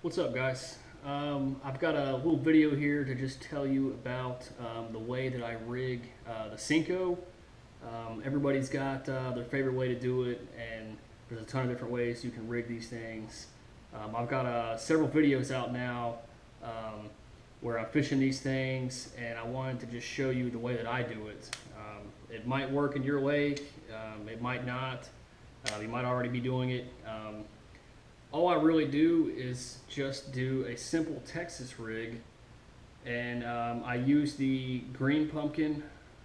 What's up, guys? I've got a little video here to just tell you about the way that I rig the Senko. Everybody's got their favorite way to do it, and there's a ton of different ways you can rig these things. I've got several videos out now where I'm fishing these things, and I wanted to just show you the way that I do it. It might work in your lake, it might not. You might already be doing it. All I really do is just do a simple Texas rig, and I use the green pumpkin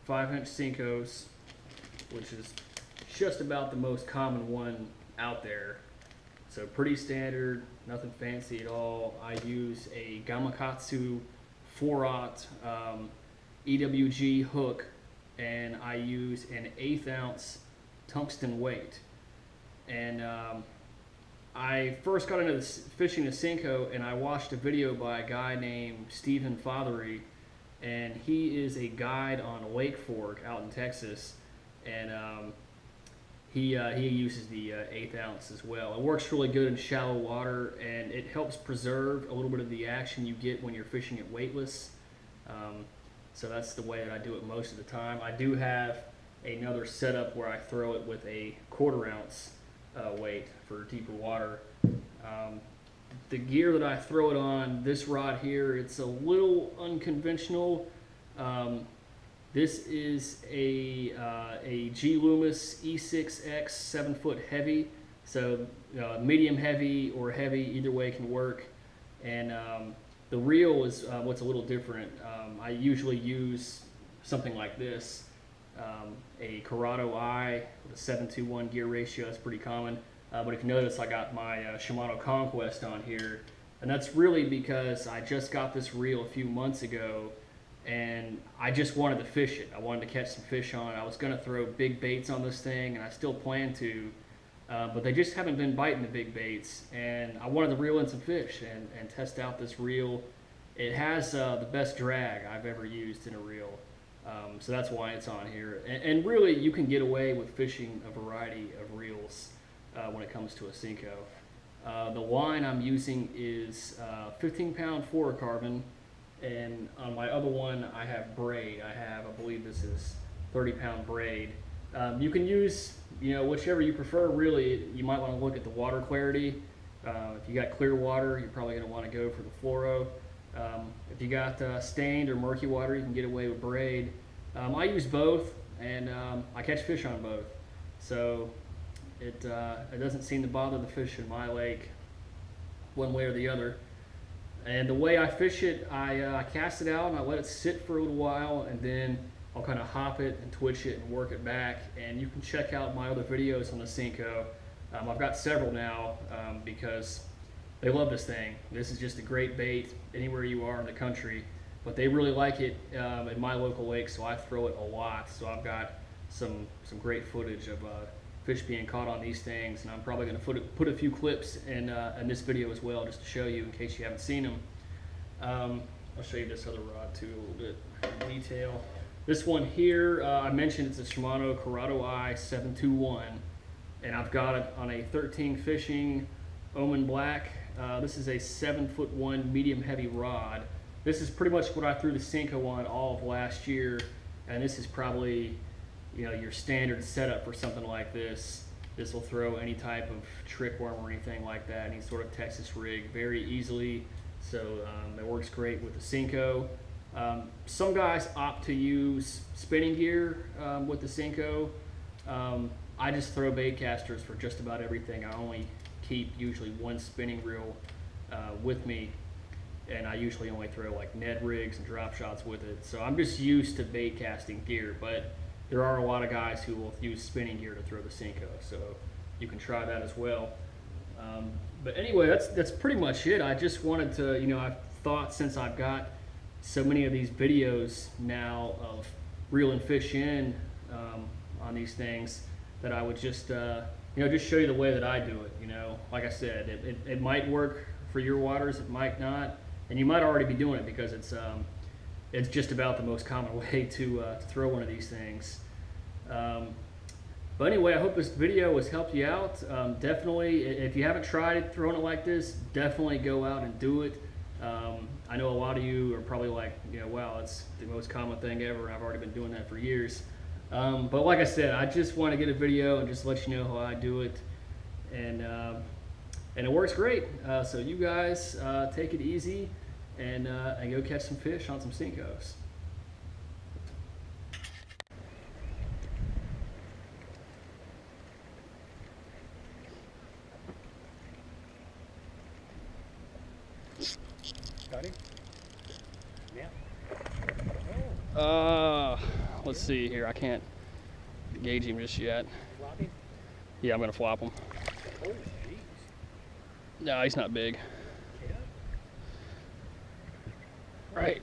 5-inch Senkos, which is just about the most common one out there. So pretty standard, nothing fancy at all. I use a Gamakatsu 4-aught EWG hook, and I use an 1/8 ounce tungsten weight. And I first got into fishing the Senko, and I watched a video by a guy named Stephen Fothery, and he is a guide on Lake Fork out in Texas, and he uses the 1/8 ounce as well. It works really good in shallow water, and it helps preserve a little bit of the action you get when you're fishing it weightless. So that's the way that I do it most of the time. I do have another setup where I throw it with a 1/4 ounce weight for deeper water. The gear that I throw it on, this rod here, it's a little unconventional. This is a G Loomis E6X 7-foot heavy, so medium heavy or heavy, either way can work. And the reel is what's a little different. I usually use something like this. A Corrado I with a 7:1 gear ratio. That's pretty common. But if you notice, I got my Shimano Conquest on here, and that's really because I just got this reel a few months ago, and I just wanted to fish it. I wanted to catch some fish on it. I was going to throw big baits on this thing, and I still plan to, but they just haven't been biting the big baits, and I wanted to reel in some fish and test out this reel. It has the best drag I've ever used in a reel. So that's why it's on here. And really, you can get away with fishing a variety of reels when it comes to a Senko. The line I'm using is 15-pound fluorocarbon, and on my other one, I have braid. I believe this is 30-pound braid. You can use, whichever you prefer. Really, you might want to look at the water clarity. If you got clear water, you're probably going to want to go for the fluoro. If you got stained or murky water, you can get away with braid. I use both, and I catch fish on both. So it doesn't seem to bother the fish in my lake one way or the other. And the way I fish it, I cast it out and I let it sit for a little while, and then I'll kind of hop it and twitch it and work it back. And you can check out my other videos on the Senko. I've got several now because they love this thing. This is just a great bait anywhere you are in the country, but they really like it in my local lake, so I throw it a lot. So I've got some great footage of fish being caught on these things, and I'm probably going to put a few clips in this video as well, just to show you in case you haven't seen them. I'll show you this other rod too, a little bit in detail. This one here, I mentioned it's a Shimano Corrado I 721, and I've got it on a 13 fishing Omen Black. This is a 7'1" medium heavy rod. This is pretty much what I threw the Senko on all of last year, and this is probably your standard setup for something like this. This will throw any type of trick worm or anything like that, any sort of Texas rig very easily. So it works great with the Senko. Some guys opt to use spinning gear with the Senko. I just throw bait casters for just about everything. I only keep usually one spinning reel with me, and I usually only throw like Ned rigs and drop shots with it. So I'm just used to bait casting gear, but there are a lot of guys who will use spinning gear to throw the Senko, so you can try that as well. But anyway, that's pretty much it. I just wanted to, I've thought, since I've got so many of these videos now of reeling fish in on these things, that I would just just show you the way that I do it. Like I said, it might work for your waters, it might not, and you might already be doing it because it's just about the most common way to throw one of these things. But anyway, I hope this video has helped you out. Definitely, if you haven't tried it, throwing it like this, definitely go out and do it. I know a lot of you are probably like, wow, it's the most common thing ever. I've already been doing that for years. But like I said, I just want to get a video and just let you know how I do it. And it works great. So you guys take it easy and go catch some fish on some Senkos. Got him? Yeah. Let's see here. I can't gauge him just yet. Flop him? Yeah, I'm gonna flop him. Oh, jeez. No, he's not big. Yeah. Right.